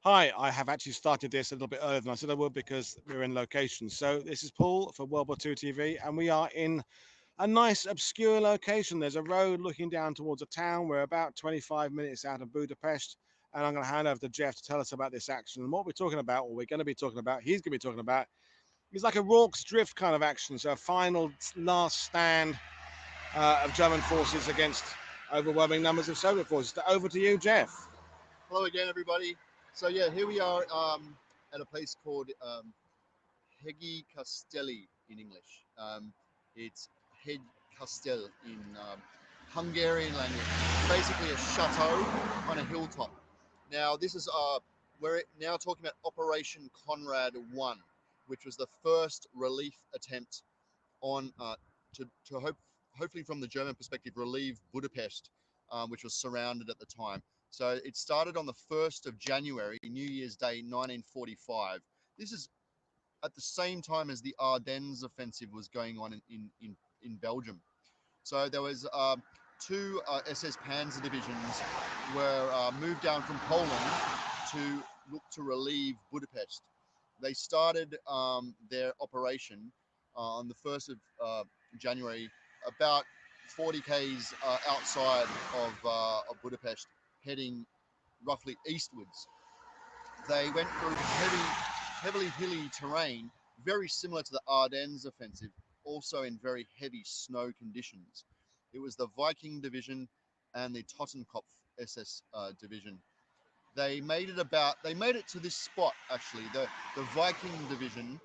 Hi, I have actually started this a little bit earlier than I said I would because we're in location. So this is Paul for WW2 TV, and we are in a nice obscure location. There's a road looking down towards a town. We're about 25 minutes out of Budapest, and I'm going to hand over to Jeff to tell us about this action and what we're talking about, or we're going to be talking about. He's going to be talking about. It's like a Rorke's drift kind of action. So a final last stand of German forces against overwhelming numbers of Soviet forces. So over to you, Jeff. Hello again, everybody. So yeah, here we are at a place called Hegykastély in English. It's Hegykastély in Hungarian language. Basically a chateau on a hilltop. Now this is we're now talking about Operation Konrad 1, which was the first relief attempt on hopefully from the German perspective relieve Budapest, which was surrounded at the time. So it started on the 1st of January, New Year's Day, 1945. This is at the same time as the Ardennes offensive was going on in Belgium. So there was two SS Panzer divisions were moved down from Poland to look to relieve Budapest. They started their operation on the 1st of January, about 40 k's outside of Budapest, heading roughly eastwards. They went through heavily hilly terrain, very similar to the Ardennes offensive, also in very heavy snow conditions. It was the Viking division and the Totenkopf SS division. They made it to this spot actually. The Viking division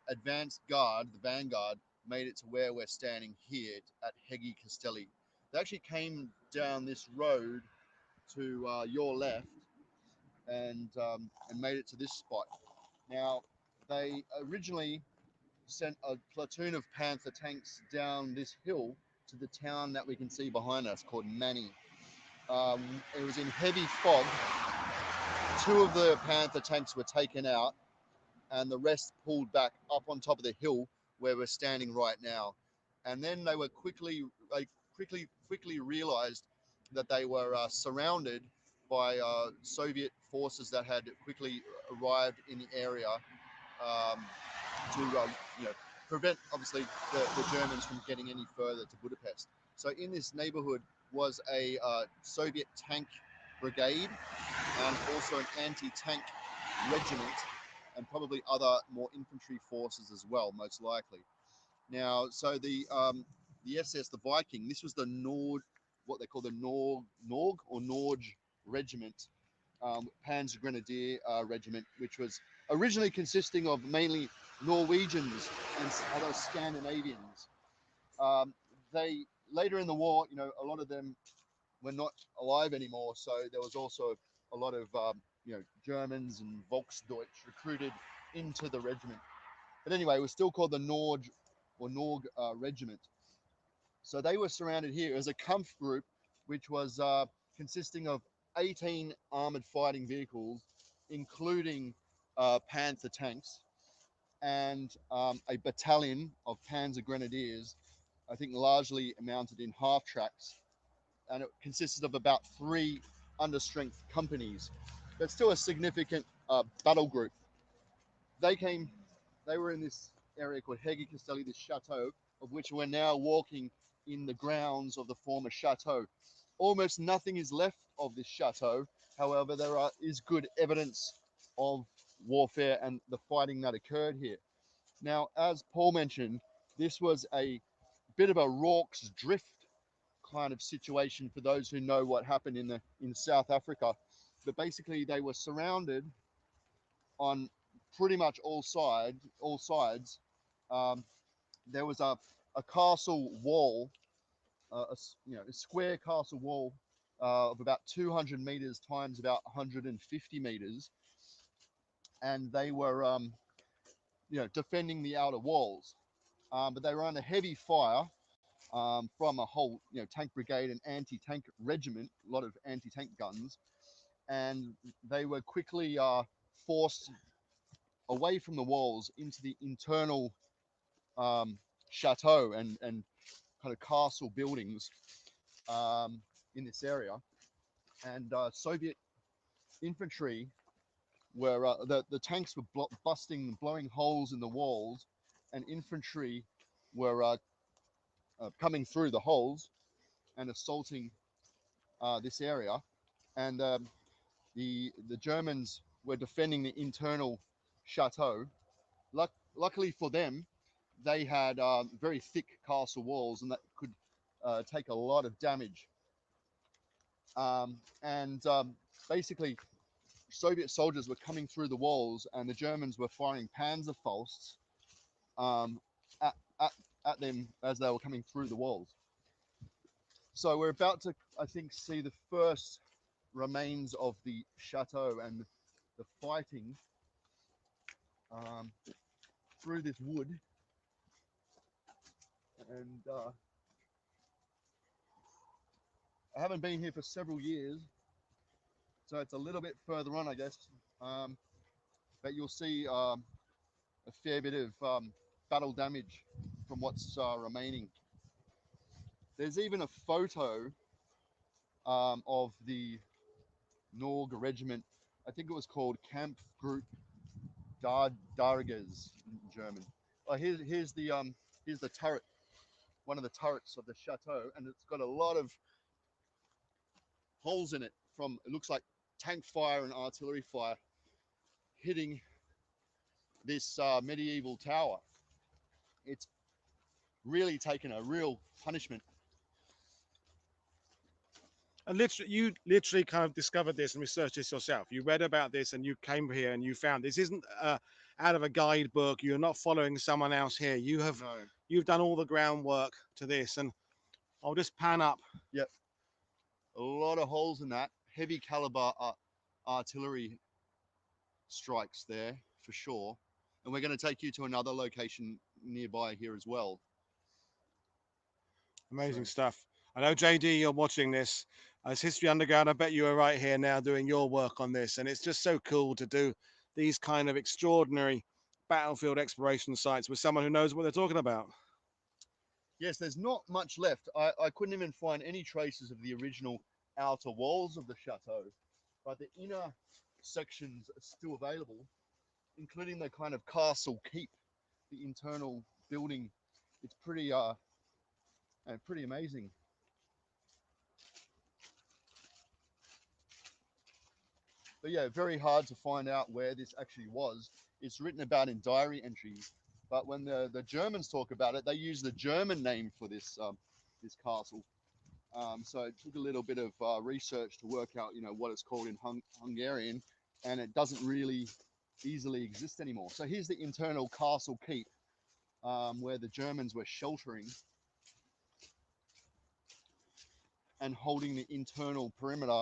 advanced guard, the vanguard, made it to where we're standing here at Hegykastély. They actually came down this road to your left and made it to this spot. Now, they originally sent a platoon of Panther tanks down this hill to the town that we can see behind us called Mani. It was in heavy fog. Two of the Panther tanks were taken out and the rest pulled back up on top of the hill where we're standing right now. And then they were quickly realized that they were surrounded by Soviet forces that had quickly arrived in the area to prevent, obviously, the Germans from getting any further to Budapest. So in this neighborhood was a Soviet tank brigade and also an anti-tank regiment and probably other more infantry forces as well, most likely. Now, so the SS, the Viking, this was the Nord, what they call the Norge regiment, Panzer Grenadier regiment, which was originally consisting of mainly Norwegians and other Scandinavians. They later in the war, a lot of them were not alive anymore, so there was also a lot of Germans and Volksdeutsch recruited into the regiment. But anyway, it was still called the Norge regiment. So they were surrounded here as a Kampf group, which was consisting of 18 armored fighting vehicles, including Panther tanks, and a battalion of Panzer Grenadiers, I think largely mounted in half tracks. And it consisted of about 3 understrength companies. But still a significant battle group. They were in this area called Hegykastély, this chateau, of which we're now walking in the grounds of the former chateau. Almost nothing is left of this chateau. However, there is good evidence of warfare and the fighting that occurred here. Now, as Paul mentioned, this was a bit of a Rorke's drift kind of situation for those who know what happened in South Africa. But basically, they were surrounded on pretty much all sides. There was a castle wall, a square castle wall of about 200 meters times about 150 meters, and they were defending the outer walls. But they were under heavy fire from a whole tank brigade and anti-tank regiment, a lot of anti-tank guns, and they were quickly forced away from the walls into the internal chateau and kind of castle buildings in this area. And Soviet infantry where the tanks were blowing holes in the walls, and infantry were coming through the holes and assaulting this area, and the Germans were defending the internal chateau. Luckily for them, they had very thick castle walls, and that could take a lot of damage. Basically, Soviet soldiers were coming through the walls, and the Germans were firing Panzerfausts at, at, at them as they were coming through the walls. So we're about to, I think, see the first remains of the chateau and the fighting through this wood. And I haven't been here for several years, so it's a little bit further on, I guess. But you'll see a fair bit of battle damage from what's remaining. There's even a photo of the Norge regiment. I think it was called Kampfgruppe Dargers in German. Here's the turret, one of the turrets of the chateau, and it's got a lot of holes in it from, it looks like tank fire and artillery fire hitting this medieval tower. It's really taken a real punishment. And you literally kind of discovered this and researched this yourself. You read about this and you came here and you found this isn't out of a guidebook. You're not following someone else here. You've done all the groundwork to this, and I'll just pan up. Yep, a lot of holes in that. Heavy caliber artillery strikes there for sure. And we're going to take you to another location nearby here as well. Amazing stuff. I know, JD, you're watching this. As History Underground, I bet you are right here now doing your work on this. And it's just so cool to do these kind of extraordinary battlefield exploration sites with someone who knows what they're talking about. Yes, there's not much left. I couldn't even find any traces of the original outer walls of the chateau, but the inner sections are still available, including the kind of castle keep, the internal building. It's pretty amazing. But yeah, very hard to find out where this actually was. It's written about in diary entries, but when the Germans talk about it, they use the German name for this this castle. So it took a little bit of research to work out, what it's called in Hungarian, and it doesn't really easily exist anymore. So here's the internal castle keep, where the Germans were sheltering and holding the internal perimeter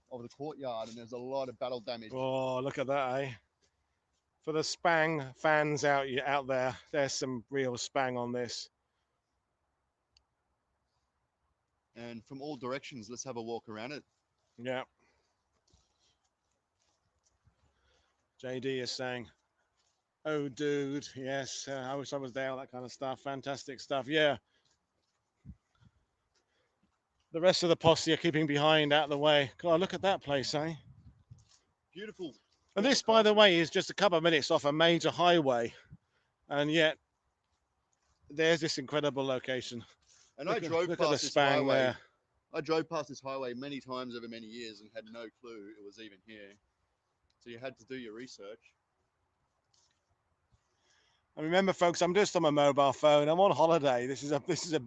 of the courtyard, and there's a lot of battle damage. Oh, look at that, eh? For the Spang fans out there, there's some real Spang on this. And from all directions, let's have a walk around it. Yeah. JD is saying, oh, dude, yes, I wish I was there, all that kind of stuff. Fantastic stuff, yeah. The rest of the posse are keeping behind, out of the way. God, look at that place, eh? Beautiful. And this, by the way, is just a couple of minutes off a major highway. And yet, there's this incredible location. And I drove past this highway. I drove past this highway many times over many years and had no clue it was even here. So you had to do your research. And remember, folks, I'm just on my mobile phone. I'm on holiday. This is a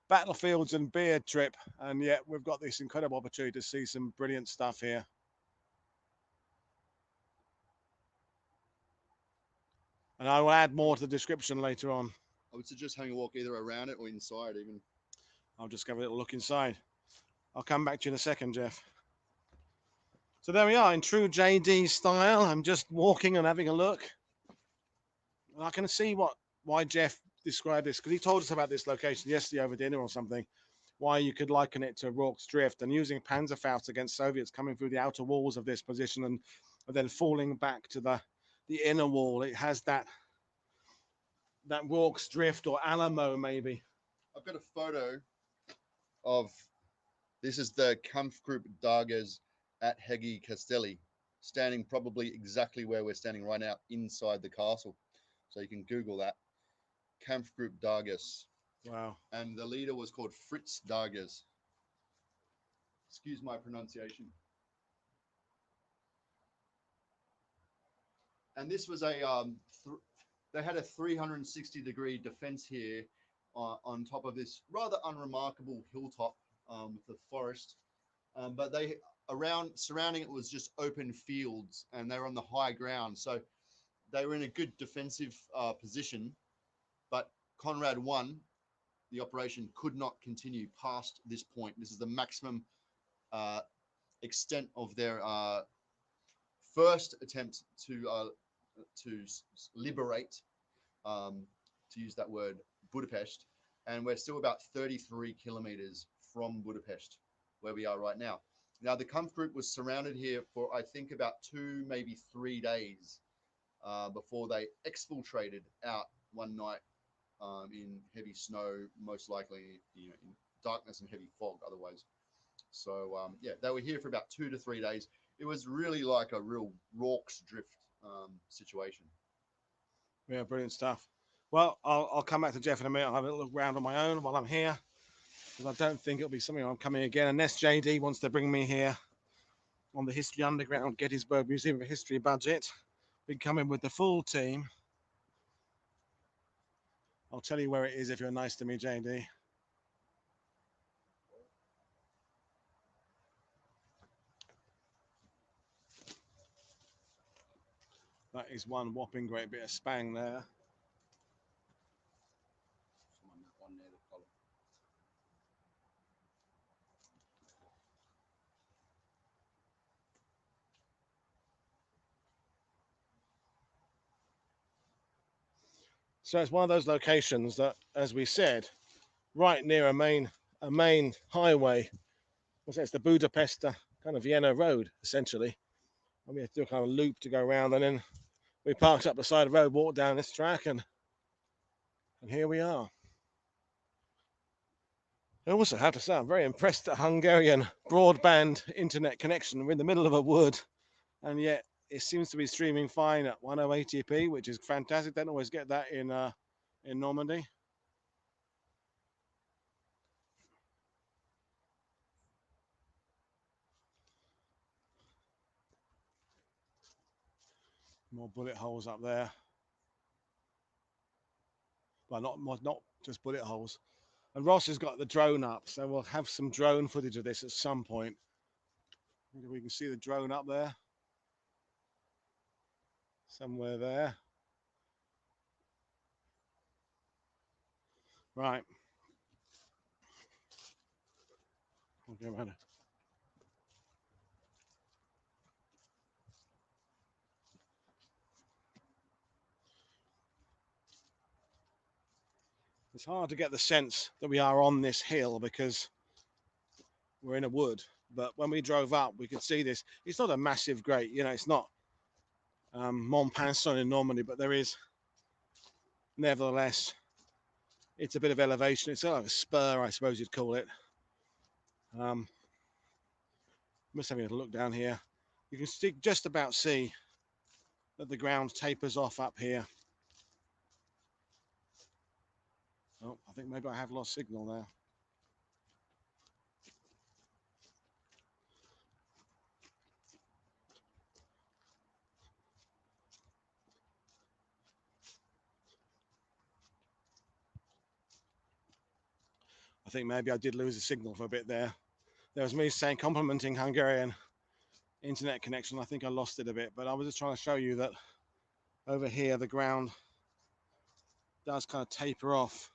battlefields and beer trip, and yet we've got this incredible opportunity to see some brilliant stuff here. And I will add more to the description later on. I would suggest having a walk either around it or inside even. I'll just give a little look inside. I'll come back to you in a second, Jeff. So there we are, in true JD style. I'm just walking and having a look. And I can see why Jeff described this, because he told us about this location yesterday over dinner or something, why you could liken it to Rorke's Drift, and using Panzerfausts against Soviets coming through the outer walls of this position and then falling back to the inner wall. It has that Rorke's Drift or Alamo, maybe. I've got a photo of, this is the Kampfgruppe Dagers at Hegykastély. standing probably exactly where we're standing right now, inside the castle. So you can Google that. Kampfgruppe Dages. Wow. And the leader was called Fritz Dages. Excuse my pronunciation. And this was a they had a 360-degree defense here on top of this rather unremarkable hilltop with the forest. But they surrounding it was just open fields, and they were on the high ground, so they were in a good defensive position. But Konrad won. The operation could not continue past this point. This is the maximum extent of their first attempt to liberate, to use that word, Budapest. And we're still about 33 kilometers from Budapest, where we are right now. Now, the Kampfgruppe was surrounded here for, I think, about 2, maybe 3 days before they exfiltrated out one night in heavy snow, most likely, in darkness and heavy fog otherwise. So, yeah, they were here for about 2 to 3 days. It was really like a real Rorke's drift situation. Yeah, brilliant stuff. Well, I'll come back to Jeff in a minute. I'll have a little look around on my own while I'm here, because I don't think it'll be something I'm coming again unless JD wants to bring me here on the History Underground Gettysburg Museum of History budget. We come in with the full team. I'll tell you where it is if you're nice to me, JD. That is one whopping great bit of spang there. So it's one of those locations that, as we said, right near a main highway. It's the Budapest kind of Vienna road, essentially. And we had to do a kind of loop to go around, and then we parked up the side of the road, walked down this track, and here we are. I also have to say, I'm very impressed at Hungarian broadband internet connection. We're in the middle of a wood, and yet it seems to be streaming fine at 1080p, which is fantastic. Don't always get that in Normandy. More bullet holes up there. Well, not just bullet holes. And Ross has got the drone up, so we'll have some drone footage of this at some point. Maybe we can see the drone up there. Somewhere there. Right. I'll go around it. It's hard to get the sense that we are on this hill because we're in a wood. But when we drove up, we could see this. It's not a massive grate, it's not Montpinçon in Normandy, but there is, nevertheless, it's a bit of elevation. It's like a spur, I suppose you'd call it. I'm just having a look down here. You can just about see that the ground tapers off up here. Oh, I think maybe I have lost signal there. I think maybe I did lose a signal for a bit there. There was me saying, complimenting Hungarian internet connection. I think I lost it a bit, but I was just trying to show you that over here the ground does kind of taper off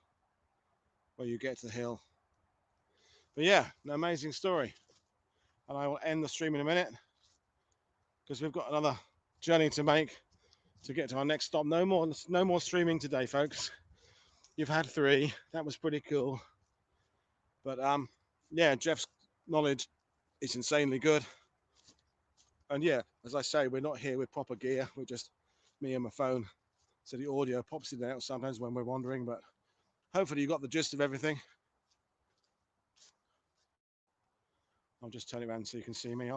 where you get to the hill. But yeah, an amazing story. And I will end the stream in a minute because we've got another journey to make to get to our next stop. No more streaming today, folks. You've had 3. That was pretty cool. But yeah, Jeff's knowledge is insanely good. And yeah, as I say, we're not here with proper gear. We're just me and my phone. So the audio pops in and out sometimes when we're wandering, but hopefully you got the gist of everything. I'll just turn it around so you can see me.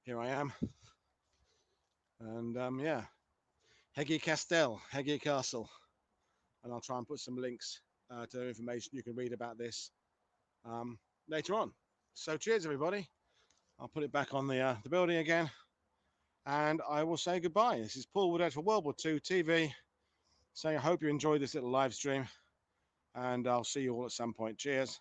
here I am. And yeah, Hegykastély, Hegykastély. And I'll try and put some links to information you can read about this later on. So cheers, everybody. I'll put it back on the building again. And I will say goodbye. This is Paul Woodadge for WW2TV, saying I hope you enjoyed this little live stream. And I'll see you all at some point. Cheers.